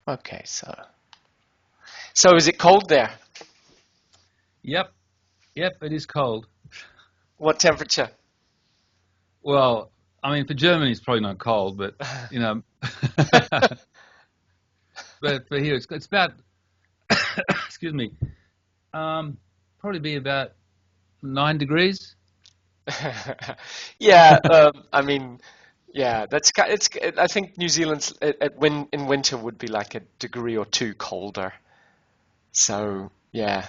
Okay, so is it cold there? Yep, yep, it is cold. What temperature? Well, I mean, for Germany, it's probably not cold, but you know, but for here, it's about excuse me, probably be about 9 degrees. Yeah, I mean, yeah, it's. I think New Zealand's in winter would be like a degree or two colder. So yeah,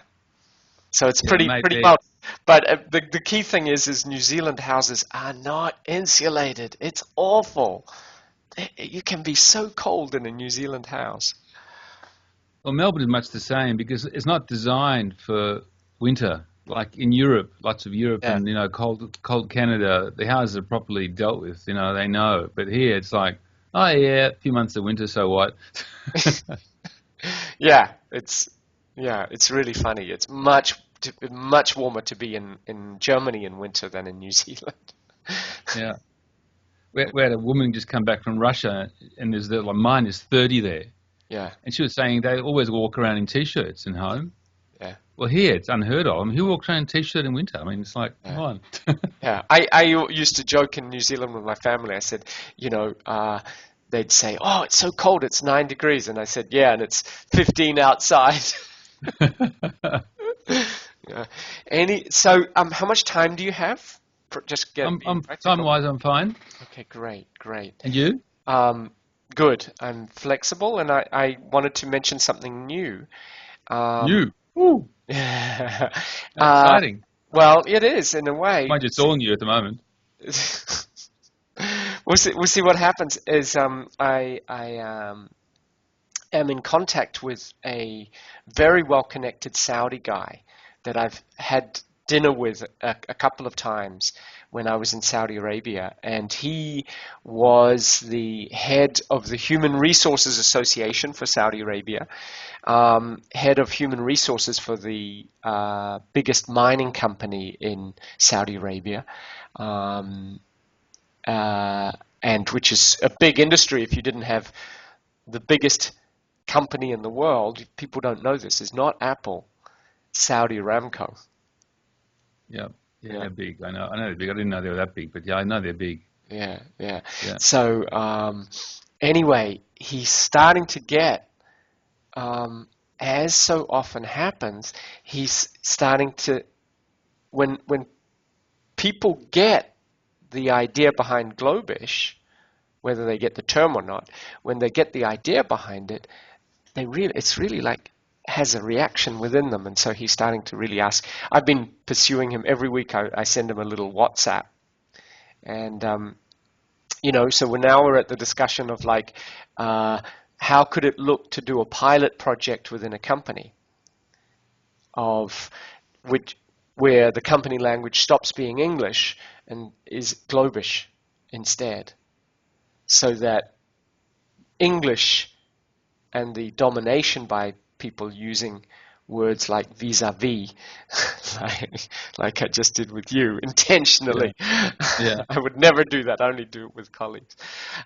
so it's Yeah, pretty maybe. mild. But the key thing is New Zealand houses are not insulated. It's awful. You can be so cold in a New Zealand house. Well, Melbourne is much the same because it's not designed for winter. Like in Europe, lots of Europe Yeah. and cold Canada, the houses are properly dealt with. You know, they know. But here, it's like, oh yeah, a few months of winter, so what? Yeah, it's really funny. It's much warmer to be in Germany in winter than in New Zealand. Yeah. We had a woman just come back from Russia, and there's like -30 there, Yeah, and she was saying they always walk around in t-shirts in home. yeah, Well, here it's unheard of. I mean, who walks around in t-shirt in winter? I mean, it's like, come yeah. on. Yeah, I used to joke in New Zealand with my family. I said, they'd say, "Oh, it's so cold. It's 9 degrees," and I said, "Yeah, and it's 15 outside." Yeah. How much time do you have? Just being I'm practical. time-wise, I'm fine. Okay, great, great. And you? Um, Good. I'm flexible, and I wanted to mention something new. Um, New. Ooh, how uh, exciting. well, it is in a way. Mind you, it's all new at the moment. We'll see what happens. I am in contact with a very well connected Saudi guy that I've had dinner with a couple of times when I was in Saudi Arabia, and he was the head of the Human Resources Association for Saudi Arabia, head of human resources for the biggest mining company in Saudi Arabia. Um, and which is a big industry. If you didn't have the biggest company in the world, people don't know this, is not Apple, Saudi Aramco. Yeah, yeah, Yeah, they're big. I know they're big. I didn't know they were that big, but yeah, I know they're big. yeah, yeah. Yeah. So anyway, he's starting to get, as so often happens, he's starting to, when people get the idea behind Globish, whether they get the term or not, when they get the idea behind it, it's really like has a reaction within them, and so he's starting to really ask. I've been pursuing him every week. I send him a little WhatsApp, and so we're at the discussion of like, how could it look to do a pilot project within a company of which where the company language stops being English and is Globish instead, so that English and the domination by people using words like vis-a-vis, like I just did with you, Yeah. intentionally. Yeah. I would never do that, I only do it with colleagues.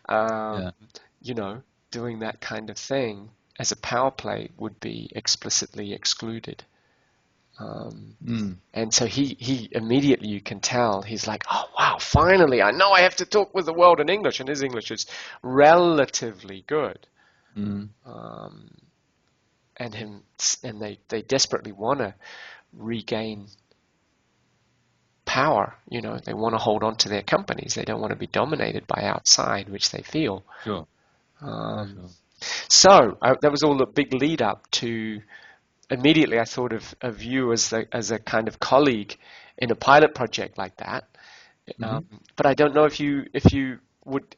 Um, Yeah. Doing that kind of thing as a power play would be explicitly excluded. Mm. And so he immediately, you can tell, he's like, oh, wow, finally, I know I have to talk with the world in English, and his English is relatively good. Mm. Um, and they desperately want to regain power. They want to hold on to their companies. They don't want to be dominated by outside, which they feel. Sure. Um, Sure. so that was all a big lead up to. Immediately, I thought of you as a kind of colleague in a pilot project like that. Hmm. But I don't know if you would.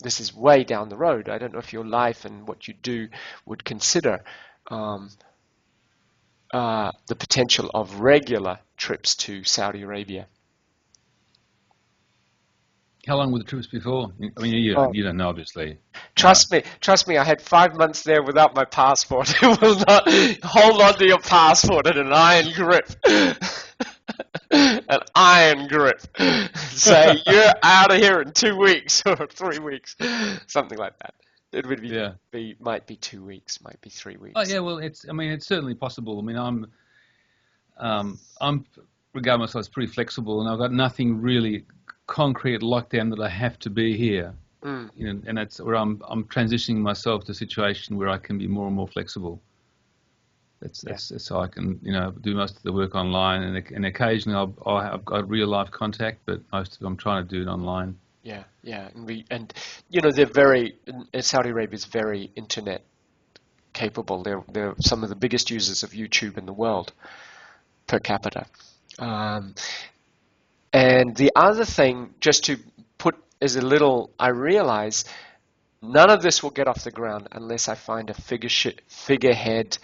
This is way down the road. I don't know if your life and what you do would consider um, the potential of regular trips to Saudi Arabia. How long were the trips before? I mean, Oh, you don't know, obviously. No. trust me. I had 5 months there without my passport. It will not hold on to your passport in an iron grip, an iron grip. Say you're out of here in 2 weeks or 3 weeks, something like that. It would Yeah. might be 2 weeks, might be three Oh weeks. yeah. Well, it's certainly possible. I mean, I'm regard myself as pretty flexible, and I've got nothing really concrete lockdown that I have to be here. Mm, You know, and that's where I'm transitioning myself to a situation where I can be more and more flexible. yeah, That's how I can, do most of the work online, and occasionally I've got real life contact, but most of it I'm trying to do it online. yeah, yeah. And they're very Saudi Arabia is very internet capable. They're some of the biggest users of YouTube in the world per capita. Um, and the other thing, just to put as a little, I realize none of this will get off the ground unless I find a figurehead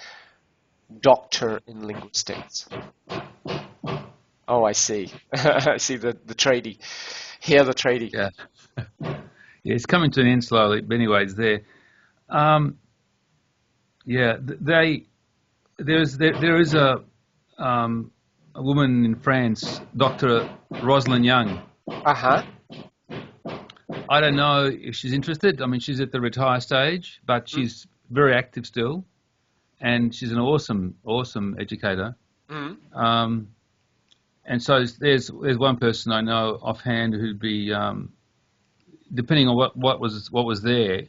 doctor in linguistics. Oh, I see. I see the tradie. Here, the tradie. Yeah, yeah, it's coming to an end slowly, but anyway, it's there. Um, yeah, there is a woman in France, Dr. Rosalind Young. Uh-huh. I don't know if she's interested. I mean, she's at the retire stage, but Mm, she's very active still, and she's an awesome educator. mm. Um, and so there's one person I know offhand who'd be, depending on what was there.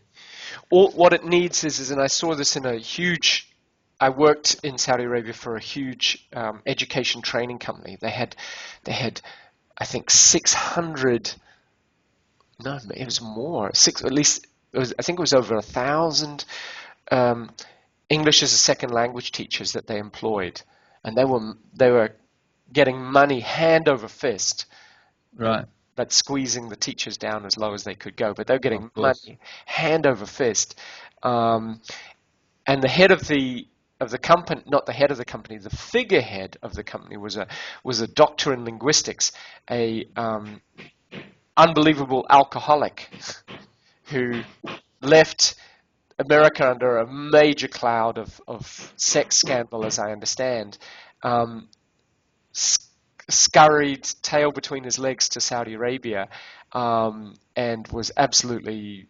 All, what it needs is, and I saw this in a huge, I worked in Saudi Arabia for a huge education training company. They had, I think, 600, no, it was more, six, at least, I think it was over 1,000 um, English as a second language teachers that they employed. And they were getting money hand over fist, Right. but squeezing the teachers down as low as they could go. But they're getting Of course. money hand over fist. Um, and the head of the company, not the head of the company, the figurehead of the company was a doctor in linguistics, a unbelievable alcoholic who left America under a major cloud of sex scandal, as I understand. Um, Scurried tail between his legs to Saudi Arabia, and was absolutely,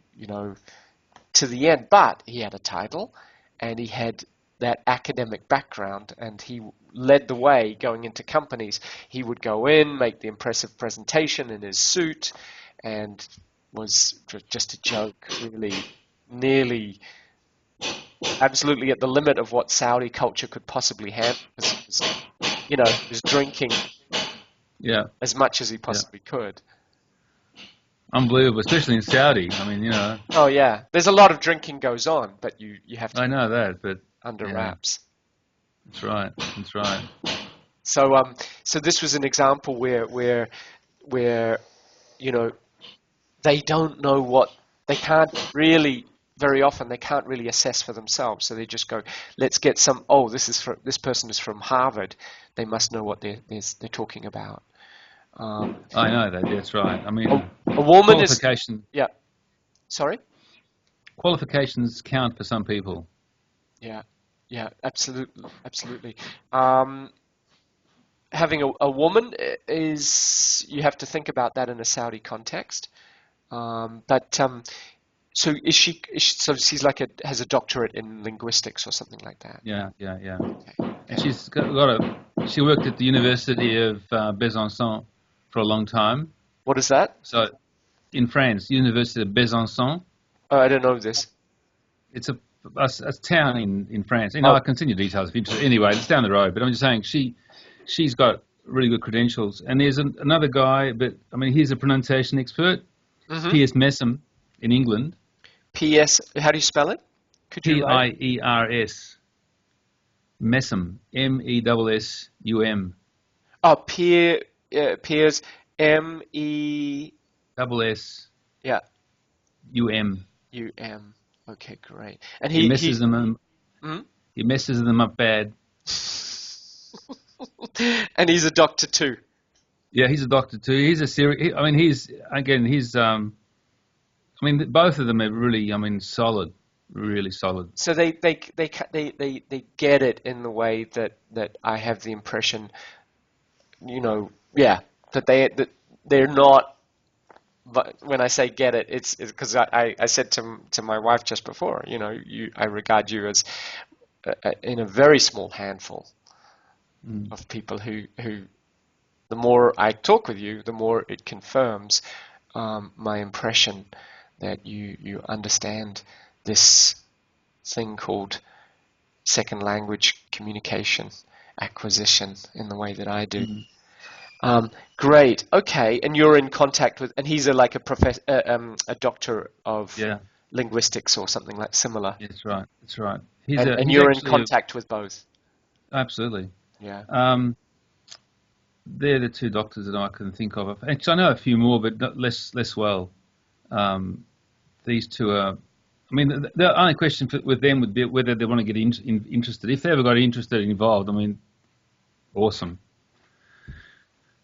to the end. But he had a title, and he had that academic background, and he led the way going into companies. He would go in, make the impressive presentation in his suit, and was just a joke, really, nearly, absolutely at the limit of what Saudi culture could possibly handle. He was drinking Yeah. as much as he Yeah. possibly could. Unbelievable, especially in Saudi. I mean, Oh yeah, there's a lot of drinking goes on, but you have to I keep know that, but under yeah, wraps. that's right. That's right. So this was an example where you know they don't know what they can't really very often they can't really assess for themselves. So they just go, let's get some. Oh, this person is from Harvard. They must know what they're talking about. I know that. That's right. I mean, A woman is qualification yeah. Sorry. qualifications count for some people. Yeah, yeah, absolutely, absolutely. Um, Having a woman is you have to think about that in a Saudi context. But so so she's like has a doctorate in linguistics or something like that. Yeah, yeah, yeah. Okay. And Yeah. she worked at the University of Besançon for a long time. What is that? So in France, University of Besançon, Oh, I don't know this. it's a town in France. Oh, I'll continue details if you're interested. Anyway, it's down the road. But I'm just saying she's got really good credentials. And there's another guy, but I mean, he's a pronunciation expert, mm-hmm. Piers Messam in England. P.S. How do you spell it? Could you write? Piers Messam, Messum. Oh, Piers M.E. Double Yeah, SUM. U.M. Okay, great. And He he messes them up. hmm? He messes them up bad. And he's a doctor too. Yeah, he's a doctor too. He's a serious. I mean, he's. I mean, both of them are really. I mean, solid, really solid. So they get it in the way that I have the impression, yeah, that they're not but when I say get it, it's because I said to my wife just before, I regard you as in a very small handful of people who the more I talk with you, the more it confirms my impression that you understand this thing called second language communication acquisition in the way that I do. Great. Okay. And you're in contact with, and he's like a doctor of Yeah, linguistics or something like similar. that's right. That's right. And He's you're in actually contact with both. absolutely. Yeah. They're the two doctors that I can think of. Actually, I know a few more, but less well. These two are. I mean, the only question with them would be whether they want to get interested. If they ever got interested and involved, I mean, awesome.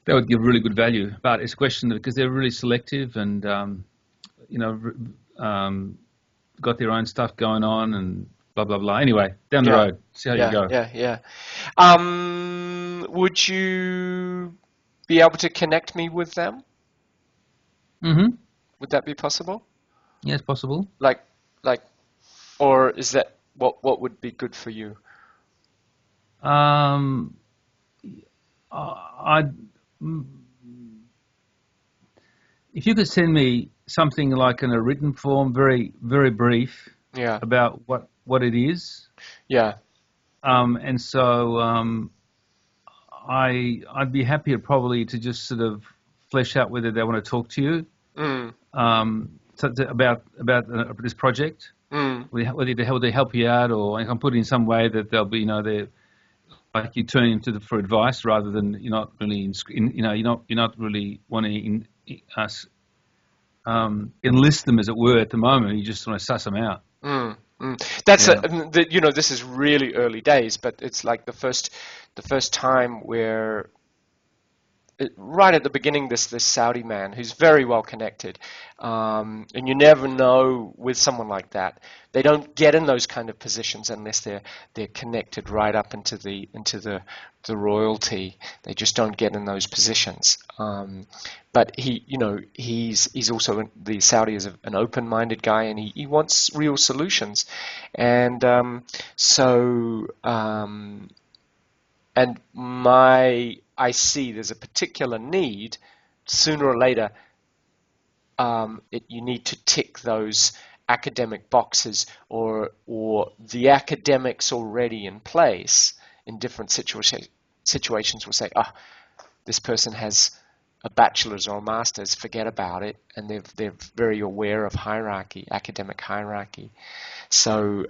That would give really good value. But it's a question because they're really selective and you know got their own stuff going on and blah blah blah. Anyway, down the road, see how you go. Yeah. Would you be able to connect me with them? Mm-hmm. Would that be possible? Yeah, it's possible. Like, or is that what would be good for you? I if you could send me something like in a written form, very very brief, Yeah. about what it is, Yeah. and so I'd be happier probably to just sort of flesh out whether they want to talk to you Mm. about this project, whether how they help you out, or I can put it in some way that they'll be they're like you turn into them for advice rather than you're not really you're not really wanting us enlist them, as it were, at the moment. You just want to suss them out. That's Yeah. this is really early days, but it's like the first time where right at the beginning, this Saudi man who's very well connected, and you never know with someone like that. They don't get in those kind of positions unless they're connected right up into the royalty. They just don't get in those positions. But he's also the Saudi is an open-minded guy, and he wants real solutions, and I see there's a particular need. Sooner or later, you need to tick those academic boxes, or the academics already in place in different situations will say, this person has a bachelor's or a master's, forget about it, and they're very aware of hierarchy, academic hierarchy. So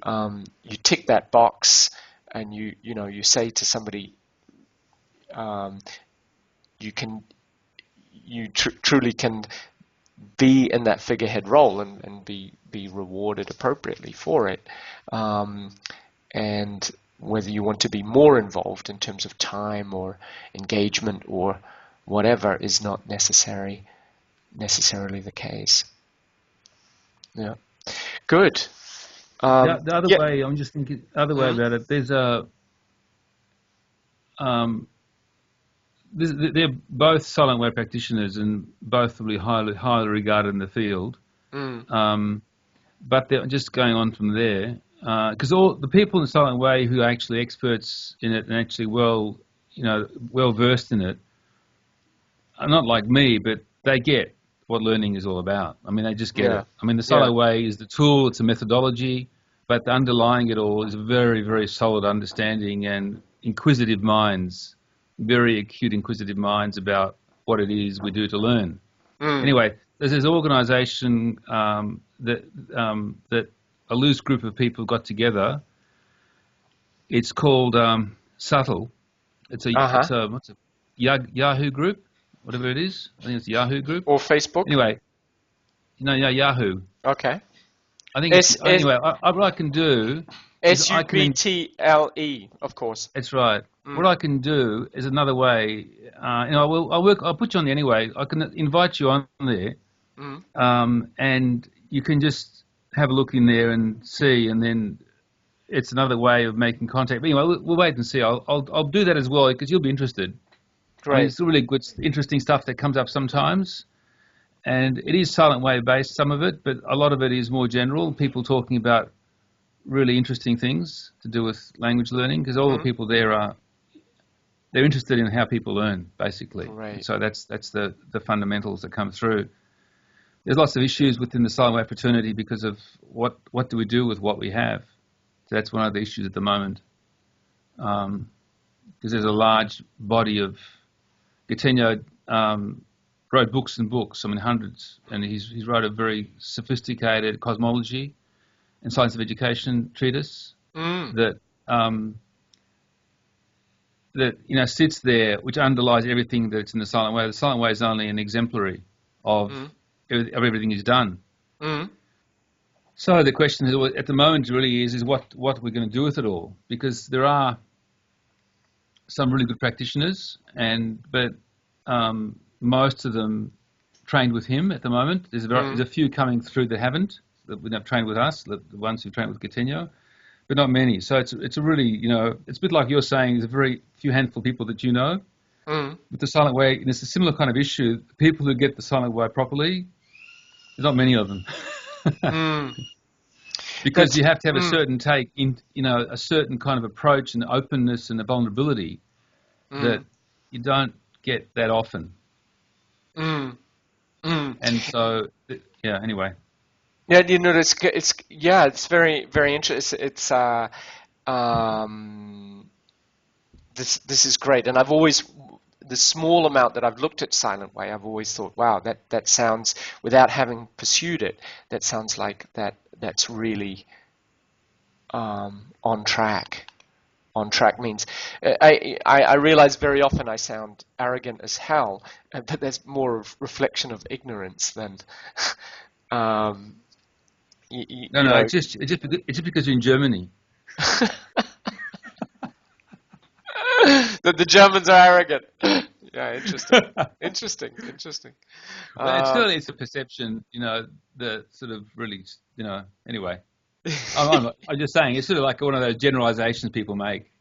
you tick that box, and you say to somebody, you truly can be in that figurehead role and be rewarded appropriately for it. And whether you want to be more involved in terms of time or engagement or whatever is not necessarily the case. Yeah. Good. The other way, I'm just thinking, other way about it. There's they're both silent wave practitioners and both really highly regarded in the field. But they're just going on from there, because all the people in the silent way who are actually experts in it and actually well versed in it are not like me, but they get what learning is all about. I mean, they just get it. I mean, the silent way is the tool, it's a methodology, but underlying it all is a very, very solid understanding and inquisitive minds, very acute inquisitive minds about what it is we do to learn. Anyway, there's this organisation that a loose group of people got together. It's called Subtle. It's a what's a Yahoo group, whatever it is. I think it's a Yahoo group or Facebook. Anyway, Yahoo. Okay. I think anyway. What I can do is SUBTLE, of course. That's right. What I can do is another way. I'll put you on there anyway. I can invite you on there, and you can just have a look in there and see, and then it's another way of making contact. But anyway, we'll wait and see. I'll do that as well because you'll be interested. Great. I mean, it's really good, interesting stuff that comes up sometimes, And it is silent wave based, some of it, but a lot of it is more general. People talking about really interesting things to do with language learning, because all the people there they're interested in how people learn, basically. Right. So that's the fundamentals that come through. There's lots of issues within the silent wave fraternity because of what do we do with what we have. So that's one of the issues at the moment. Because there's a large body of Gatenio wrote books and books, I mean hundreds, and he's wrote a very sophisticated cosmology and science of education treatise that sits there, which underlies everything that's in the silent way. The silent way is only an exemplary of everything he's done. So the question is, at the moment really is what we're going to do with it all, because there are some really good practitioners, but most of them trained with him at the moment. There's a few coming through that haven't trained with us, the ones who trained with Gatenio, but not many. So it's a really, it's a bit like you're saying, there's a very few handful of people that you know. With the silent way, and it's a similar kind of issue. The people who get the silent way properly, there's not many of them. Because you have to have a certain take in, a certain kind of approach and openness and a vulnerability that you don't get that often. And so, anyway. Yeah, it's very, very interesting. This is great, and I've always, the small amount that I've looked at Silent Way, I've always thought, wow, that sounds, without having pursued it, that sounds like that's really on track. On track means, I realize very often I sound arrogant as hell, but there's more of reflection of ignorance than. It's just because you're in Germany. That the Germans are arrogant. Yeah, interesting. But it's a perception, the sort of really, anyway. I'm just saying, it's sort of like one of those generalizations people make.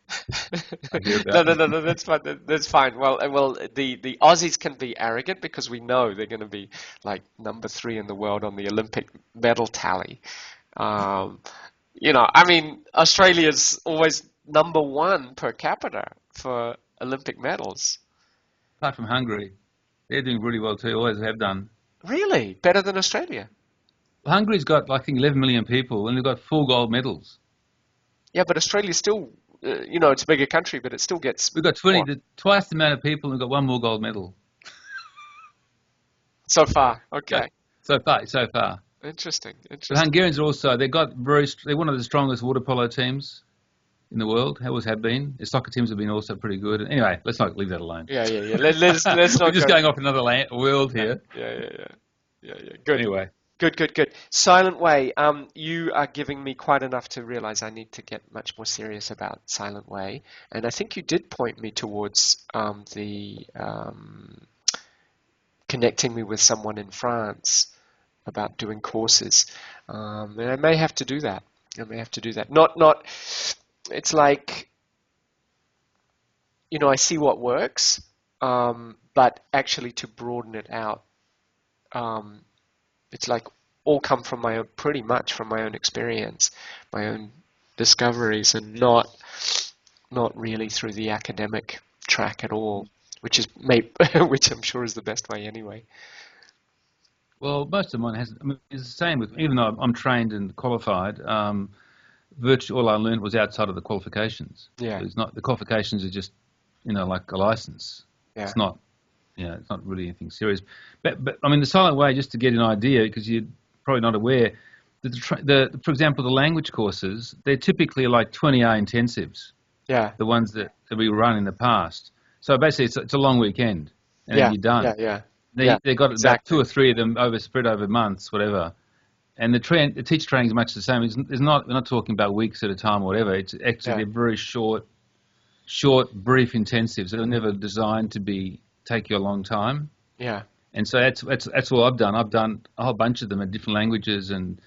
No, that's fine. That's fine. Well, the Aussies can be arrogant because we know they're going to be like number 3 in the world on the Olympic medal tally. I mean, Australia's always number 1 per capita for Olympic medals. Apart from Hungary, they're doing really well too. Always have done. Really, better than Australia. Hungary's got, I think, 11 million people, and they've got 4 gold medals. Yeah, but Australia's still. It's a bigger country, but it still gets. We've got twice the amount of people, and we've got 1 more gold medal. So far, okay. So far. Interesting. The Hungarians are also, they're one of the strongest water polo teams in the world. Always have been. Their soccer teams have been also pretty good. Anyway, let's not leave that alone. Yeah. Let's not. We're just going off another world here. Yeah. Good. Anyway. Good. Silent Way. You are giving me quite enough to realize I need to get much more serious about Silent Way, and I think you did point me towards connecting me with someone in France about doing courses, and I may have to do that. Not. It's like, I see what works, but actually to broaden it out. It's like all come from pretty much from my own experience, my own discoveries, and not really through the academic track at all, which I'm sure is the best way anyway. Well, most of mine it's the same with, even though I'm trained and qualified, virtually all I learned was outside of the qualifications. Yeah. So it's not, the qualifications are just, like a license. Yeah. It's not really anything serious. But I mean, the silent way, just to get an idea, because you're probably not aware, for example, the language courses, they're typically like 20-hour intensives. Yeah. The ones that we run in the past. So basically, it's a long weekend, and then you're done. Yeah. They got about 2 or 3 of them spread over months, whatever. And the teacher training is much the same. We're not talking about weeks at a time or whatever. It's actually they're very short, brief intensives. They're never designed to take you a long time. Yeah. And so that's all I've done. I've done a whole bunch of them in different languages and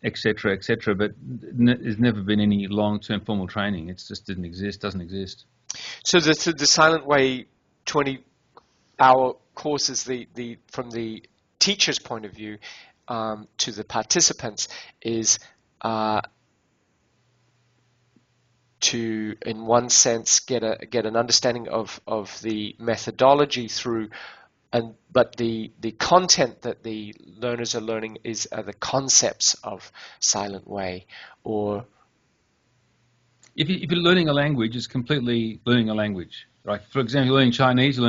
et cetera, but there's never been any long-term formal training. It just doesn't exist. So the Silent Way 20-hour course is from the teacher's point of view, to the participants is to, in one sense, get an understanding of the methodology through, but the content that the learners are learning are the concepts of silent way. Or if you're learning a language, it's completely learning a language, right? For example, you're learning Chinese. And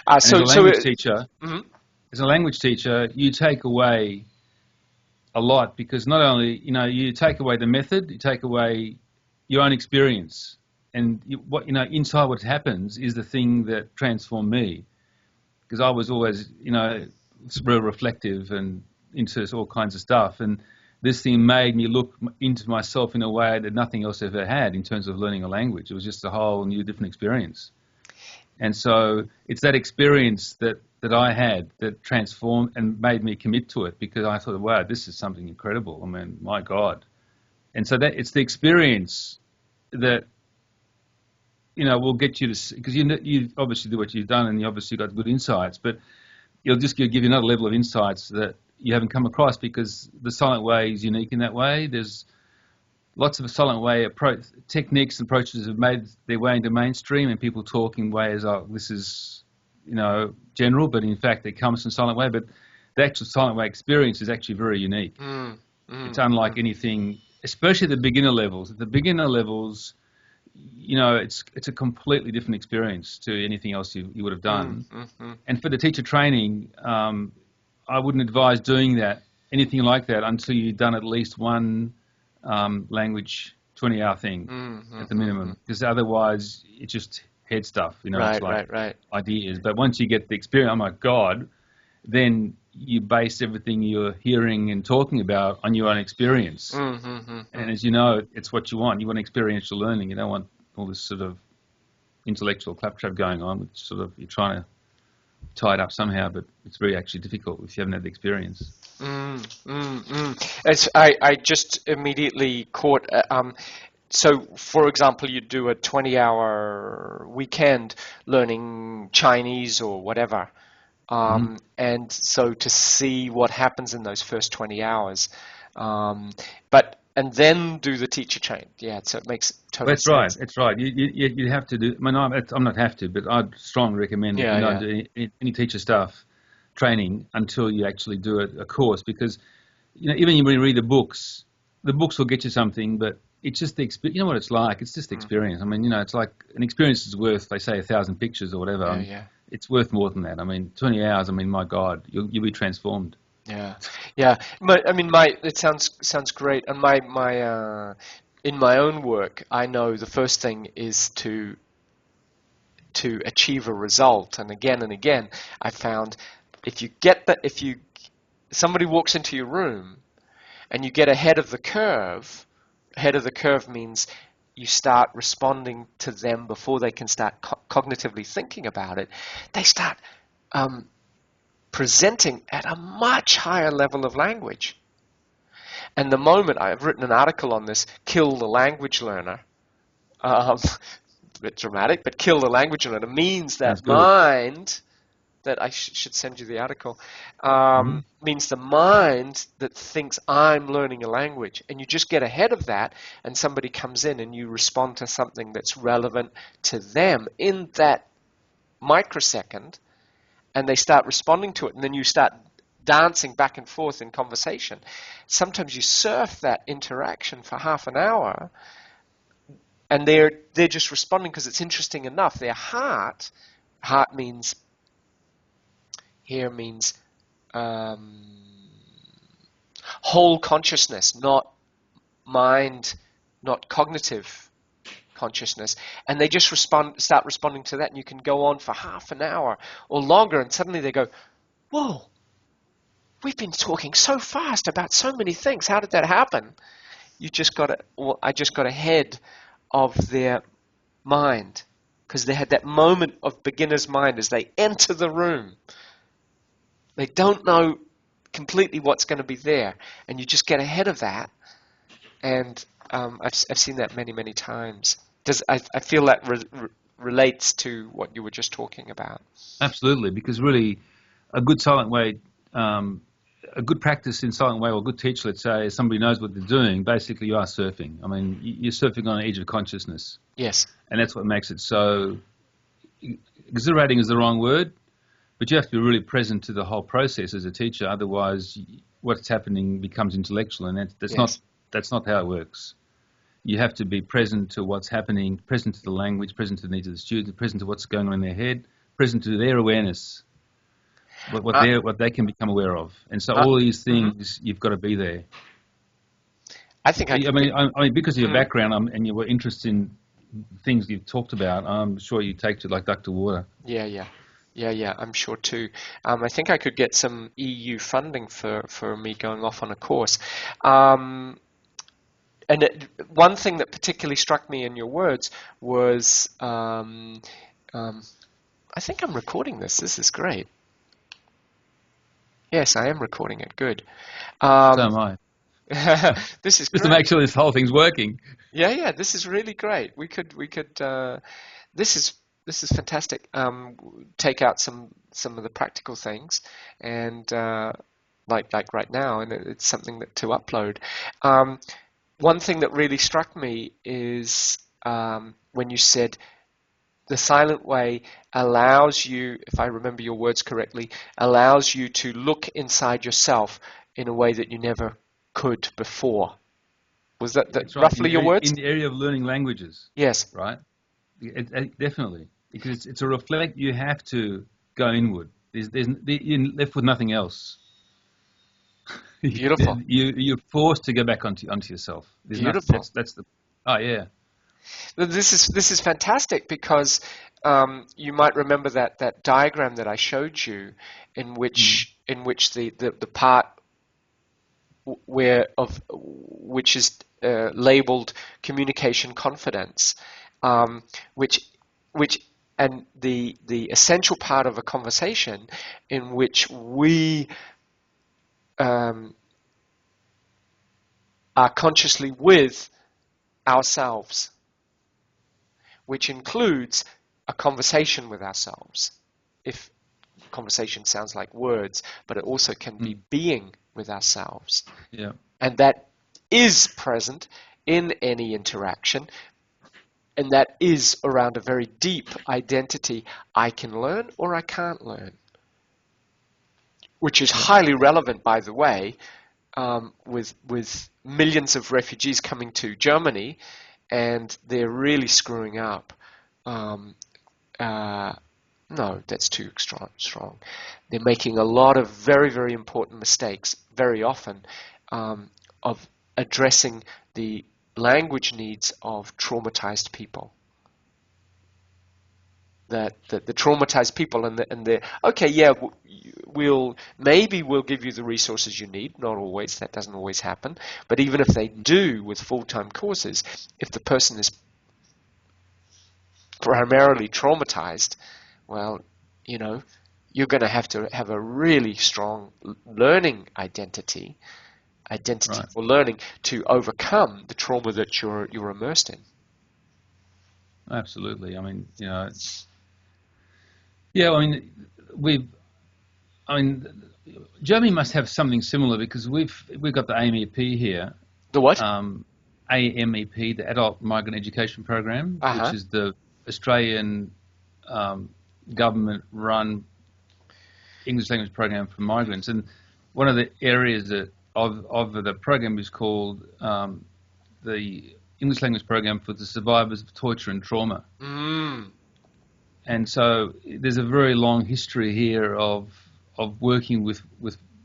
as a language teacher, as a language teacher, you take away a lot, because not only, you take away the method, you take away your own experience, and inside what happens is the thing that transformed me, because I was always, real reflective and into all kinds of stuff, and this thing made me look into myself in a way that nothing else ever had in terms of learning a language. It was just a whole new different experience. And so it's that experience that I had that transformed and made me commit to it, because I thought, wow, this is something incredible. I mean, my God. And so that it's the experience that, will get you to, because you obviously do what you've done, and you obviously got good insights, but it'll just give you another level of insights that you haven't come across, because the silent way is unique in that way. There's lots of silent way techniques and approaches have made their way into mainstream, and people talk in ways like this is, general, but in fact it comes from silent way. But the actual silent way experience is actually very unique. It's unlike anything, especially at the beginner levels. At the beginner levels, it's a completely different experience to anything else you would have done. And for the teacher training, I wouldn't advise doing anything like that until you've done at least one language 20-hour thing at the minimum, because otherwise it's just head stuff, it's like ideas. But once you get the experience, oh my God, then you base everything you're hearing and talking about on your own experience. And as you know, it's what you want. You want experiential learning. You don't want all this sort of intellectual claptrap going on, which sort of you're trying to tie it up somehow, but it's very actually difficult if you haven't had the experience. I just immediately caught. So, for example, you do a 20-hour weekend learning Chinese or whatever, and so to see what happens in those first 20 hours, and then do the teacher train. Yeah, so it makes total sense. That's right. You have to do. I mean, I'm not have to, but I'd strongly recommend that you don't do any teacher stuff training until you actually do a course, because even when you read the books will get you something, but it's just the experience. You know what it's like? It's just the experience. I mean, it's like an experience is worth, they say, 1,000 pictures or whatever. It's worth more than that. I mean, 20 hours. I mean, my God, you'll be transformed. Yeah. It sounds great. And in my own work, I know the first thing is to achieve a result. And again, I found if somebody walks into your room and you get ahead of the curve. Ahead of the curve means you start responding to them before they can start cognitively thinking about it. They start presenting at a much higher level of language. And the moment, I've written an article on this, kill the language learner. A bit dramatic, but kill the language learner means that mind, that I should send you the article, means the mind that thinks I'm learning a language. And you just get ahead of that, and somebody comes in and you respond to something that's relevant to them in that microsecond, and they start responding to it, and then you start dancing back and forth in conversation. Sometimes you surf that interaction for half an hour, and they're just responding because it's interesting enough. Their heart means whole consciousness, not mind, not cognitive consciousness, and they just start responding to that, and you can go on for half an hour or longer, and suddenly they go, whoa, we've been talking so fast about so many things. How did that happen? I just got ahead of their mind, because they had that moment of beginner's mind as they enter the room. They don't know completely what's going to be there, and you just get ahead of that. And I've seen that many, many times. I feel that relates to what you were just talking about. Absolutely, because really, a good silent way a good practice in silent way, or a good teacher, let's say, is somebody knows what they're doing. Basically, you are surfing. I mean, you're surfing on an edge of consciousness, Yes. and that's what makes it so exhilarating. Is the wrong word, but you have to be really present to the whole process as a teacher. Otherwise, what's happening becomes intellectual, and Yes. that's not how it works. You have to be present to what's happening, present to the language, present to the needs of the student, present to what's going on in their head, present to their awareness, Uh, what they can become aware of. And so uh, all these mhm. things, you've got to be there. I think I I could get. mean, because of your Mm. background and you were interested in things you've talked about, I'm sure you take to it like duck to water. Yeah, yeah. Yeah, yeah, I'm sure too. I think I could get some EU funding for me going off on a course. Um, one thing that particularly struck me in your words was, um, I think I'm recording this. This is great. Yes, I am recording it. Good. So Um, am I. this is Just to great. make sure this whole thing's working. Yeah, yeah, this is really great. We could. This is this is fantastic. Take out some of the practical things, and like right now, and it's something that to upload. Um, One thing that really struck me is when you said the silent way allows you, if I remember your words correctly, allows you to look inside yourself in a way that you never could before. Was that That's right. roughly your words? In the area of learning languages, Yes. right? Definitely, because it's a reflect. You have to go inward. You're left with nothing else. Beautiful. You're forced to go back onto yourself. There's nothing. Beautiful. That's the. Oh yeah. This is fantastic because you might remember that diagram that I showed you, in Mm. which the part where of which is labeled communication confidence, um, which which and the essential part of a conversation in which we um, are consciously with ourselves, which includes a conversation with ourselves. If conversation sounds like words, but it also can be Mm. being with ourselves. Yeah. And that is present in any interaction, and that is around a very deep identity. I can learn or I can't learn, which is Yeah. highly relevant, by the way, with millions of refugees coming to Germany, and they're really screwing up. Um, uh, no, that's too strong. They're making a lot of very, very important mistakes, very often, of addressing the language needs of traumatized people. That the traumatized people and the okay, yeah, we'll give you the resources you need. Not always, that doesn't always happen. But even if they do with full-time courses, if the person is primarily traumatized, well, you know, you're going to have a really strong learning identity Right. for learning to overcome the trauma that you're immersed in. Absolutely. I mean, yeah. I mean, we've. I mean, Germany must have something similar because we've got the AMEP here. The what? Um, AMEP, the Adult Migrant Education Program, which Uh-huh. is the Australian um, government-run English language program for migrants. And one of the areas of the program is called the English language program for the survivors of torture and trauma. Mm. And so there's a very long history here of working with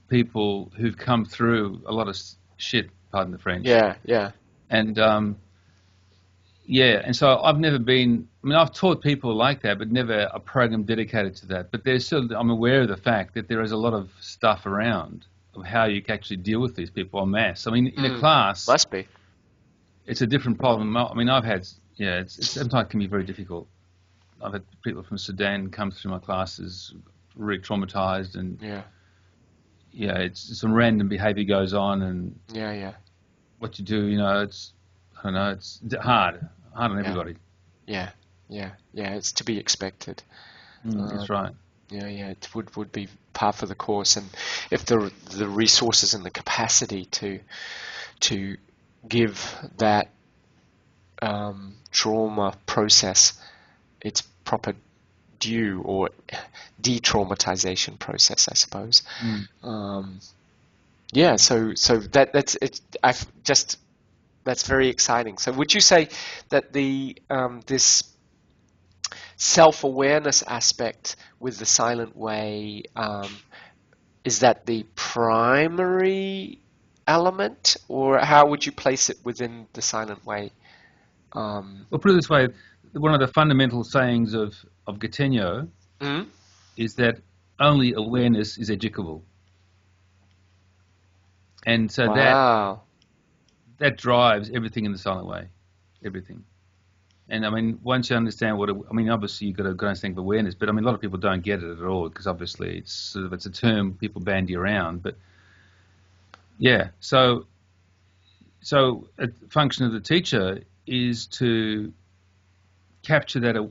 people who've come through a lot of shit, pardon the French. Yeah, yeah. And yeah, and so I've never been. I mean, I've taught people like that, but never a program dedicated to that. But there's still, I'm aware of the fact that there is a lot of stuff around of how you can actually deal with these people en masse. I mean, in a Mm. class, Must be. it's a different problem. I mean, I've had, yeah, it's sometimes can be very difficult. I've had people from Sudan come through my classes, really traumatized, and Yeah, yeah, it's some random behaviour goes on, and yeah, yeah, what you do, it's I don't know, it's hard on yeah, everybody. yeah, yeah, yeah. It's to be expected. That's Um, right. Yeah, yeah, it would be par for the course, and if the resources and the capacity to give that trauma process its proper due, or de-traumatization process, I suppose. Mm. Yeah, so that's it. I've just That's very exciting. So would you say that the this self-awareness aspect with the silent way, is that the primary element, or how would you place it within the silent way? Well, put it this way, one of the fundamental sayings of Gatenyo Mhm. is that only awareness is educable. And so Wow. that drives everything in the silent way, everything. And I mean, once you understand obviously you've got to understand awareness, but I mean, a lot of people don't get it at all because obviously it's a term people bandy around. But yeah, so a function of the teacher is to capture the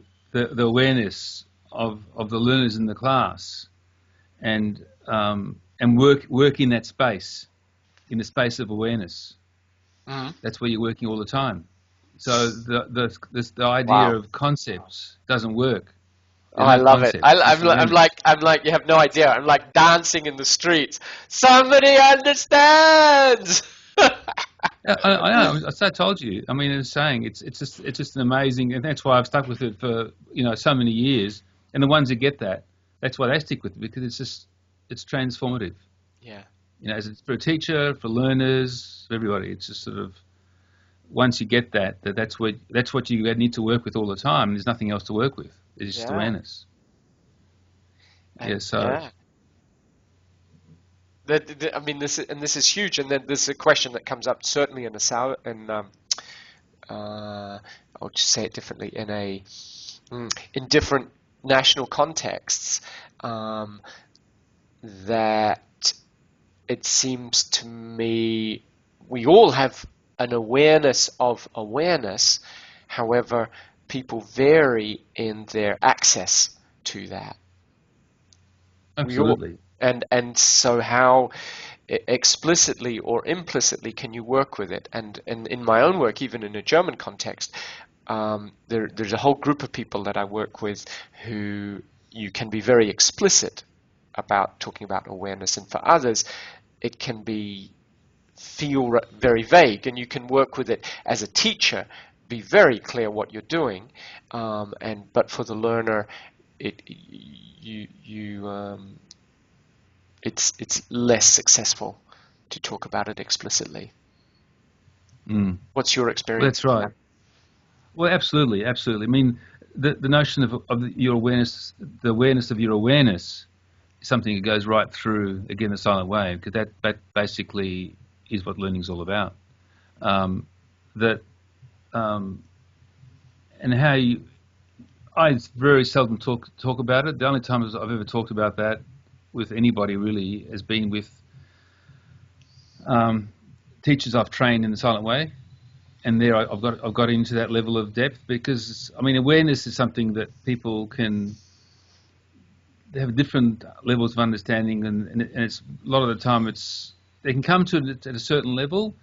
awareness of the learners in the class, and work in that space, in the space of awareness. Mhm. That's where you're working all the time. So the idea Wow. of concepts doesn't work. Oh, There's I no love it. concepts, just awareness. I'm like, you have no idea. I'm like dancing in the streets. Somebody understands. Yeah, I know. I told you. I mean, it's saying it's just an amazing, and that's why I've stuck with it for so many years. And the ones that get that, that's why they stick with it because it's transformative. Yeah. As it's for a teacher, for learners, for everybody. It's just sort of once you get that's what you need to work with all the time. There's nothing else to work with. It's just Yeah. awareness. Yeah. And So yeah. I mean, this is huge. And then there's a question that comes up certainly in a I'll just say it differently, in different national contexts, that it seems to me we all have an awareness of awareness. However, people vary in their access to that. We all, absolutely. and so how explicitly or implicitly can you work with it? And in my own work, even in a German context, there's a whole group of people that I work with who you can be very explicit about talking about awareness, and for others, it can feel very vague, and you can work with it as a teacher, be very clear what you're doing, but for the learner, it you it's less successful to talk about it explicitly. Mm. What's your Well, experience that's with right. that? Well, absolutely, absolutely. I mean, the notion of your awareness, the awareness of your awareness, is something that goes right through again the silent way, because that basically is what learning is all about. That and how you, I very seldom talk about it. The only times I've ever talked about that with anybody really has been with um, teachers I've trained in the silent way, and there I've got into that level of depth because I mean awareness is something that people can they have different levels of understanding, and it's a lot of the time they can come to it at a certain level,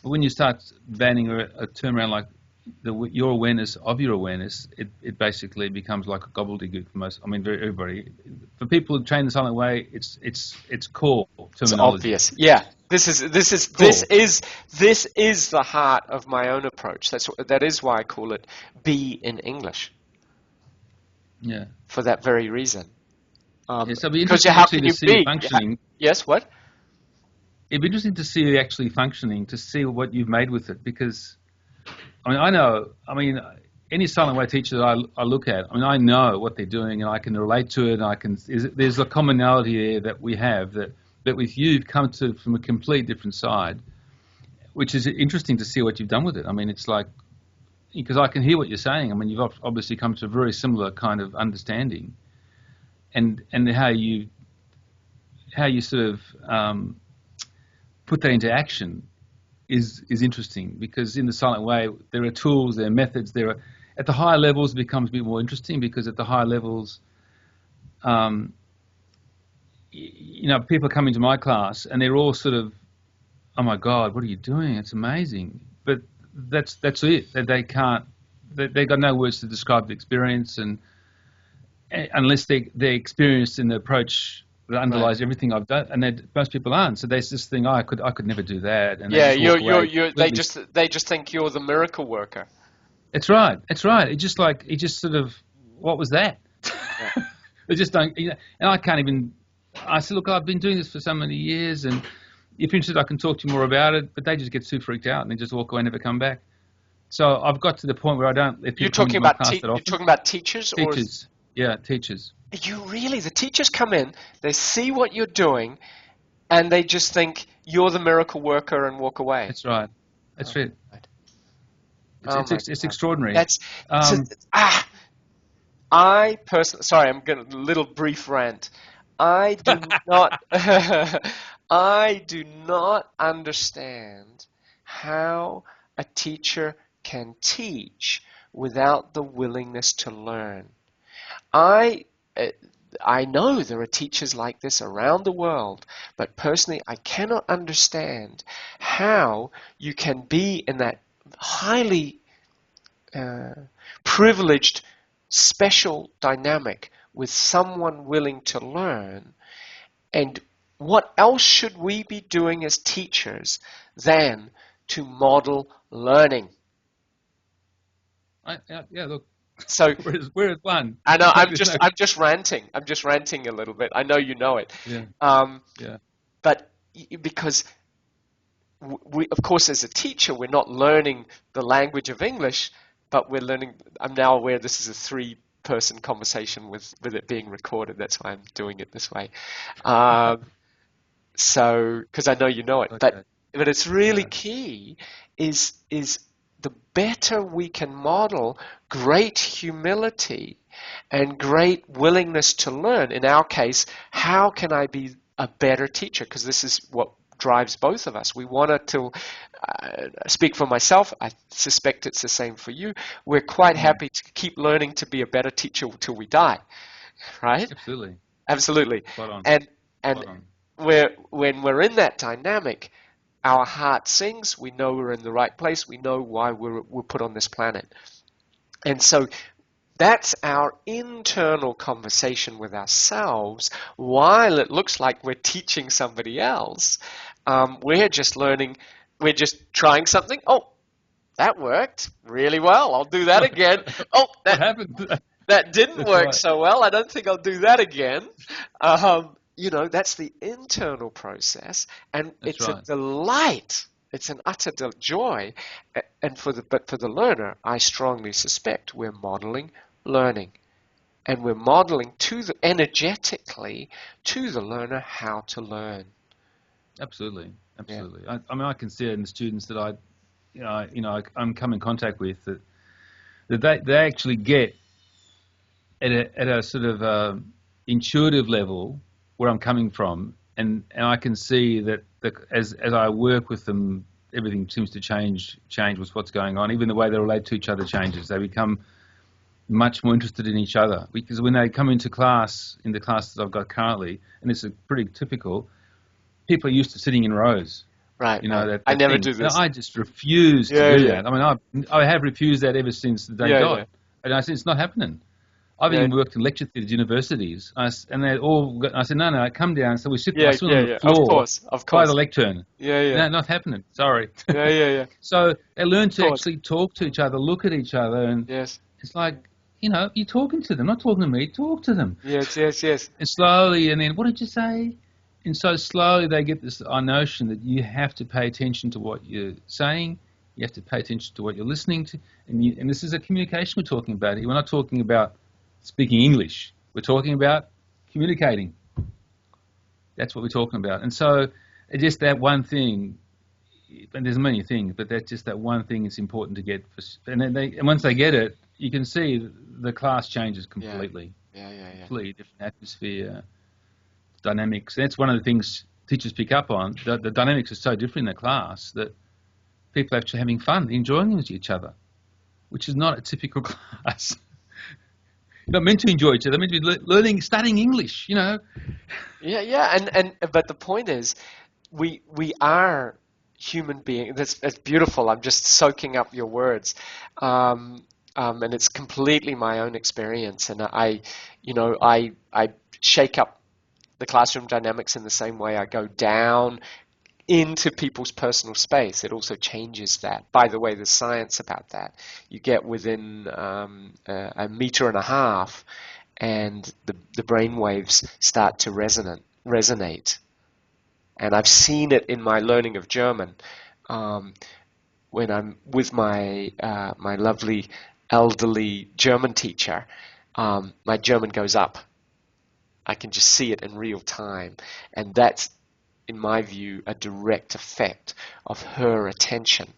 but when you start banning a term around like your awareness of your awareness, it basically becomes like a gobbledygook for most. I mean, everybody. For people who train the silent way, it's core It's terminology. obvious. Yeah. Core. This is the heart of my own approach. That is why I call it be in English, Yeah. for that very reason. Yeah. So it'd be Because interesting how actually can to you see you be? functioning. Yes, what? It'd be interesting to see you actually functioning, to see what you've made with it, because I mean, I know. I mean, any silent way teacher that I look at, I mean, I know what they're doing, and I can relate to it. And there's a commonality there that we have that with you, you've come to from a complete different side, which is interesting to see what you've done with it. I mean, it's like because I can hear what you're saying. I mean, you've obviously come to a very similar kind of understanding, and how you sort of put that into action is interesting because in the silent way there are tools, there are methods, there are at the higher levels it becomes a bit more interesting because at the higher levels um, people come into my class and they're all sort of, oh my God, what are you doing? It's amazing. But that's it. They can't. They got no words to describe the experience, and unless they're experienced in the approach that Right. underlies everything I've done, and most people aren't. So there's this thing, oh, I could never do that, and they Yeah, just walk away they completely. just think you're the miracle worker. It's right. It's right. It just sort of, what was that? Yeah. They just don't, and I can't even. I said, look, I've been doing this for so many years, and if you're interested, I can talk to you more about it. But they just get too freaked out and they just walk away and never come back. So I've got to the point where I don't let You're people come talking into my about class that you're often. talking about teachers, or Teachers, yeah, teachers. you really the teachers come in, they see what you're doing, and they just think you're the miracle worker and walk away. That's right. That's Oh it. my God. Oh my It's God. extraordinary. That's so, Um, ah. I personally, sorry, I'm going to little brief rant. I do not, I do not understand how a teacher can teach without the willingness to learn. I, uh, I know there are teachers like this around the world, but personally, I cannot understand how you can be in that highly uh, privileged, special dynamic with someone willing to learn. And what else should we be doing as teachers than to model learning? yeah, look, So we're at one. I know There's no, I'm just ranting. I'm just ranting a little bit. I know you know it. yeah, Um, yeah, but because we, of course, as a teacher, we're not learning the language of English, but we're learning. I'm now aware this is a three-person conversation with it being recorded. That's why I'm doing it this way. Um, so, because I know you know it, okay, but it's really yeah, key is the better we can model great humility and great willingness to learn. In our case, how can I be a better teacher? Because this is what drives both of us. We want to speak for myself. I suspect it's the same for you. We're quite mm, happy to keep learning to be a better teacher till we die, right? absolutely, Absolutely. spot on, And and spot on. when we're in that dynamic, our heart sings. We know we're in the right place. We know why we're put on this planet. And so that's our internal conversation with ourselves. While it looks like we're teaching somebody else, we're just learning. We're just trying something. Oh, that worked really well. I'll do that again. Oh, What happened? that didn't That's work right. so well. I don't think I'll do that again. That's the internal process, and That's it's a right. delight. It's an utter joy, and but for the learner, I strongly suspect we're modeling learning, and we're modeling energetically to the learner how to learn. Absolutely, Yeah, absolutely. I mean, I can see it in the students that I'm come in contact with that they actually get at a sort of intuitive level where I'm coming from, and I can see that as I work with them, everything seems to change with what's going on. Even the way they relate to each other changes. They become much more interested in each other because when they come into class, in the classes I've got currently, and it's pretty typical, people are used to sitting in rows. right, You know, right. I that never thing. do And this. I just refuse to Yeah, do yeah, that. I mean, I have refused that ever since the day yeah, yeah, dot. And I said, it's not happening. I've yeah, even worked in lecture theatres, universities, and they all. I said, no, come down. So I yeah, sit on yeah, the yeah. floor Of by the course. lectern. Yeah, yeah, No, not happening. Sorry. yeah, yeah, yeah. So they learn Of to course. actually talk to each other, look at each other, and Yes, it's like, you're talking to them, not talking to me. Talk to them. yes, yes, yes. And slowly, and then, what did you say? And so slowly they get this notion that you have to pay attention to what you're saying, you have to pay attention to what you're listening to, and this is a communication we're talking about here. We're not talking about speaking English. We're talking about communicating. That's what we're talking about. And so it's just that one thing, and there's many things, but that's just that one thing is important to get. And once they get it, you can see the class changes Yeah, completely, yeah, yeah, yeah. completely different atmosphere, dynamics. That's one of the things teachers pick up on. The dynamics are so different in the class that people are actually having fun, enjoying with each other, which is not a typical class. You're not meant to enjoy each other. They're meant to be learning, studying English. Yeah. And but the point is, we are human beings. That's beautiful. I'm just soaking up your words, and it's completely my own experience. And I shake up the classroom dynamics in the same way I go down into people's personal space. It also changes that. By the way, there's science about that. You get within a meter and a half, and the brain waves start to resonate. And I've seen it in my learning of German when I'm with my my lovely elderly German teacher. My German goes up. I can just see it in real time, and that's, in my view, a direct effect of her attention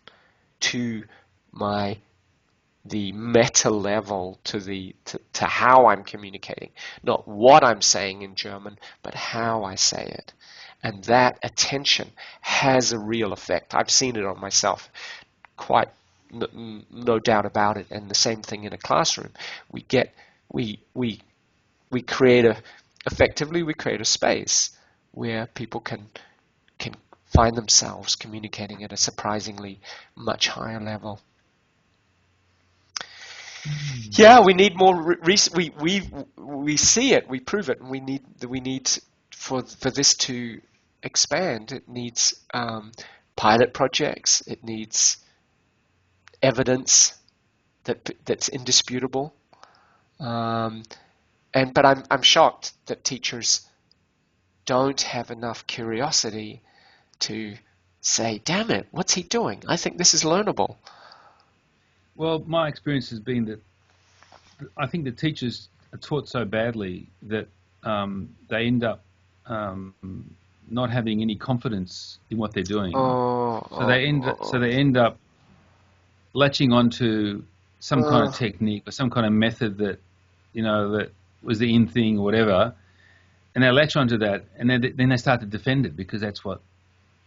to the meta level, to how I'm communicating, not what I'm saying in German, but how I say it. And that attention has a real effect. I've seen it on myself, quite no doubt about it. And the same thing in a classroom. We create effectively we create a space where people can find themselves communicating at a surprisingly much higher level. Yeah, we need more. We see it, we prove it, and we need for this to expand. It needs pilot projects. It needs evidence that's indisputable. But I'm shocked that teachers don't have enough curiosity to say, "Damn it, what's he doing? I think this is learnable." Well, my experience has been that I think the teachers are taught so badly that they end up not having any confidence in what they're doing. So they end up latching onto some kind of technique or some kind of method that that was the in thing or whatever, and they latch onto that, and then they start to defend it because that's what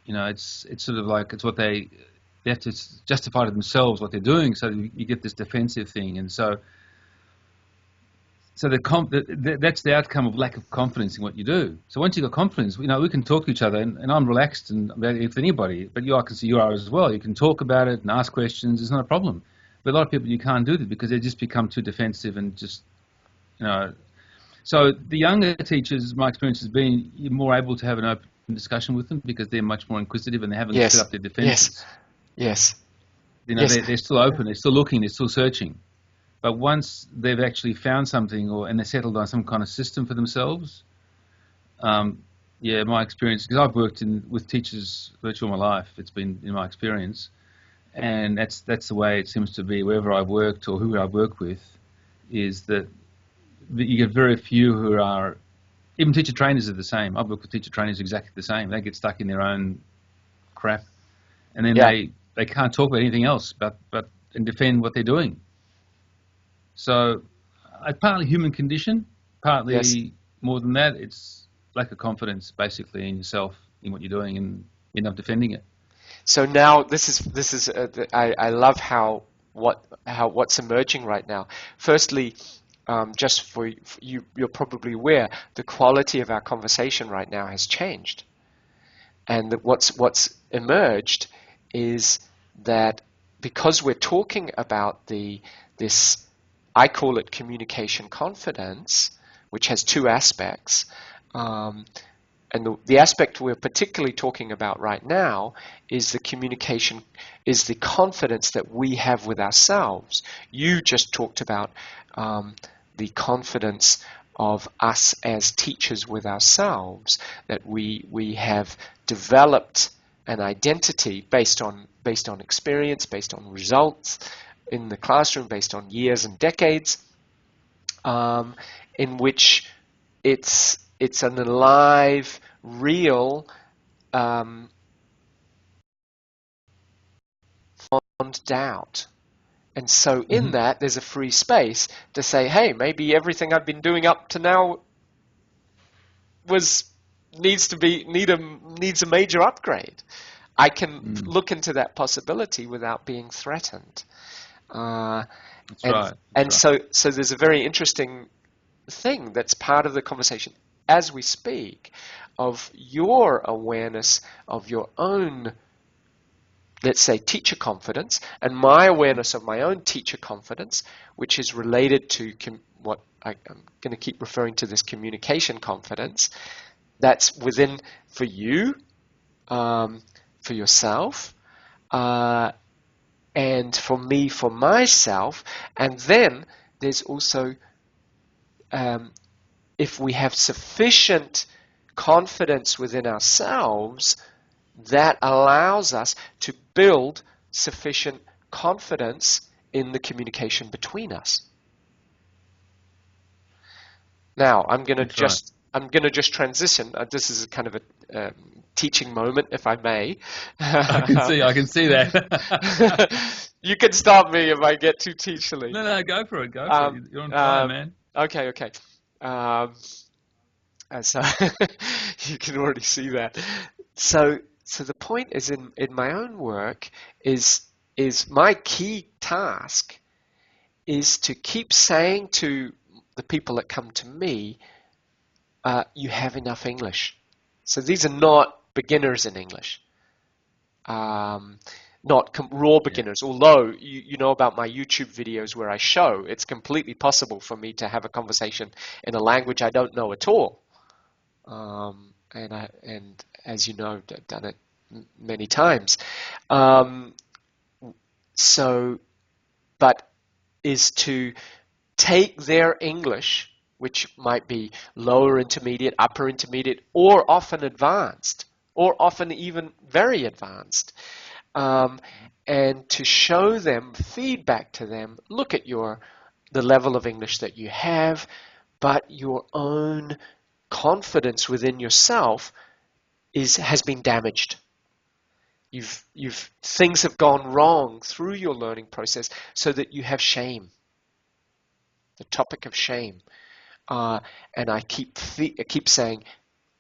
it's sort of like it's what they have to justify to themselves what they're doing. So you get this defensive thing, and so that's the outcome of lack of confidence in what you do. So once you've got confidence, we can talk to each other, and I'm relaxed and with anybody, but I can see you are as well. You can talk about it and ask questions. It's not a problem. But a lot of people, you can't do that because they just become too defensive and just, So the younger teachers, my experience has been, you're more able to have an open discussion with them because they're much more inquisitive and they haven't set up their defenses. Yes. They're still open, they're still looking, they're still searching. But once they've actually found something and they're settled on some kind of system for themselves, my experience, because I've worked with teachers virtually all my life, it's been in my experience, and that's the way it seems to be wherever I've worked or who I've worked with, is that you get very few who are, even teacher trainers are the same. I've worked with teacher trainers exactly the same. They get stuck in their own crap, and then they can't talk about anything else but and defend what they're doing. So it's partly human condition, partly more than that, it's lack of confidence basically in yourself, in what you're doing, and end up defending it. So now this is I love what's emerging right now. Firstly, just for you, you're probably aware the quality of our conversation right now has changed, and what's emerged is that because we're talking about this, I call it communication confidence, which has two aspects. And the aspect we're particularly talking about right now is the communication, is the confidence that we have with ourselves. You just talked about the confidence of us as teachers with ourselves, that we have developed an identity based on experience, based on results in the classroom, based on years and decades, in which it's an alive, real, fond doubt. And so in that, there's a free space to say, hey, maybe everything I've been doing up to now needs a major upgrade. I can look into that possibility without being threatened. That's right. So there's a very interesting thing that's part of the conversation as we speak, of your awareness of your own, let's say, teacher confidence, and my awareness of my own teacher confidence, which is related to what I'm going to keep referring to, this communication confidence. That's within, for you, for yourself, and for me, for myself. And then there's also, if we have sufficient confidence within ourselves, that allows us to build sufficient confidence in the communication between us. Now, I'm going to just transition. This is a kind of a teaching moment, if I may. I can see that. You can stop me if I get too teacherly. No, go for it. Go for it. You're on fire, man. Okay. So you can already see that. So the point is, in my own work, is my key task is to keep saying to the people that come to me, you have enough English. So these are not beginners in English, not raw beginners. Yeah. Although you know about my YouTube videos where I show it's completely possible for me to have a conversation in a language I don't know at all. And as you know, I've done it many times. But is to take their English, which might be lower intermediate, upper intermediate, or often advanced, or often even very advanced, and to show them, feedback to them, look at the level of English that you have, but your own confidence within yourself has been damaged. Things have gone wrong through your learning process, so that you have shame. The topic of shame, and I keep saying,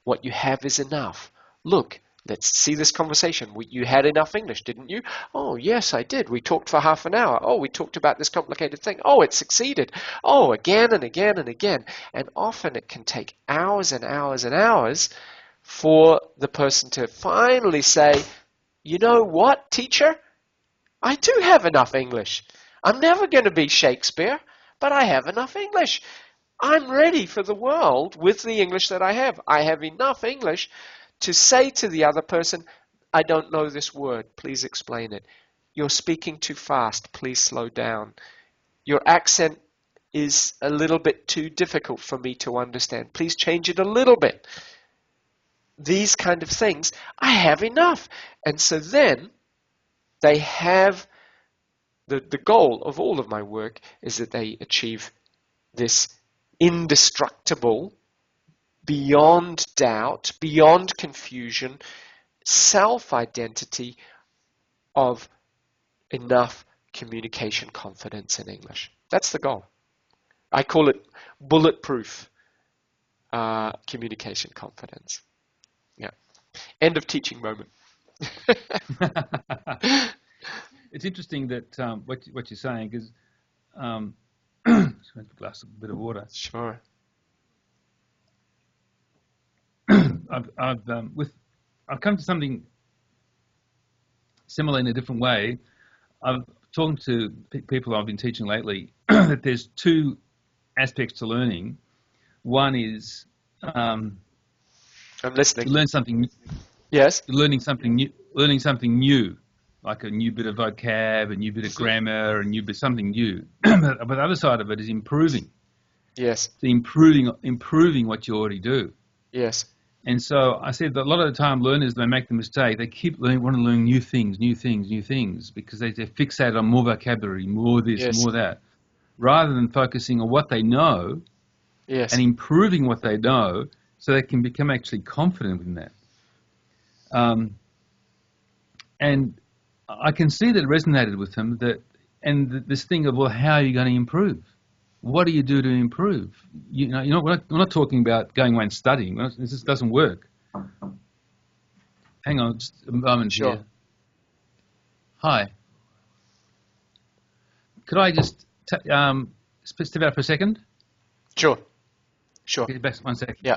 what you have is enough. Look, let's see this conversation. You had enough English, didn't you? Oh, yes, I did. We talked for half an hour. Oh, we talked about this complicated thing. Oh, it succeeded. Oh, again and again and again. And often it can take hours and hours and hours for the person to finally say, you know what, teacher? I do have enough English. I'm never going to be Shakespeare, but I have enough English. I'm ready for the world with the English that I have. I have enough English to say to the other person, I don't know this word, please explain it. You're speaking too fast, please slow down. Your accent is a little bit too difficult for me to understand. Please change it a little bit. These kind of things, I have enough. And so then they have the goal of all of my work is that they achieve this indestructible, beyond doubt, beyond confusion, self-identity of enough communication confidence in English. That's the goal. I call it bulletproof communication confidence. Yeah. End of teaching moment. It's interesting that what you're saying, because just going to have a glass of a bit of water. Sure. I've come to something similar in a different way. I've talked to people I've been teaching lately that there's two aspects to learning. One is I'm listening. To learn something. Yes. Learning something new, like a new bit of vocab, a new bit of grammar, a new bit something new. But the other side of it is improving. Yes. Improving what you already do. Yes. And so I said that a lot of the time learners, they make the mistake, they keep want to learn new things, because they're fixated on more vocabulary, more this, yes. more that, rather than focusing on what they know yes. and improving what they know so they can become actually confident in that. And I can see that it resonated with them, this thing of, well, how are you going to improve? What do you do to improve? We're not talking about going away and studying. This just doesn't work. Hang on just a moment. Sure. Here. Hi. Could I just step out for a second? Sure. Sure. Get you back 1 second. Yeah.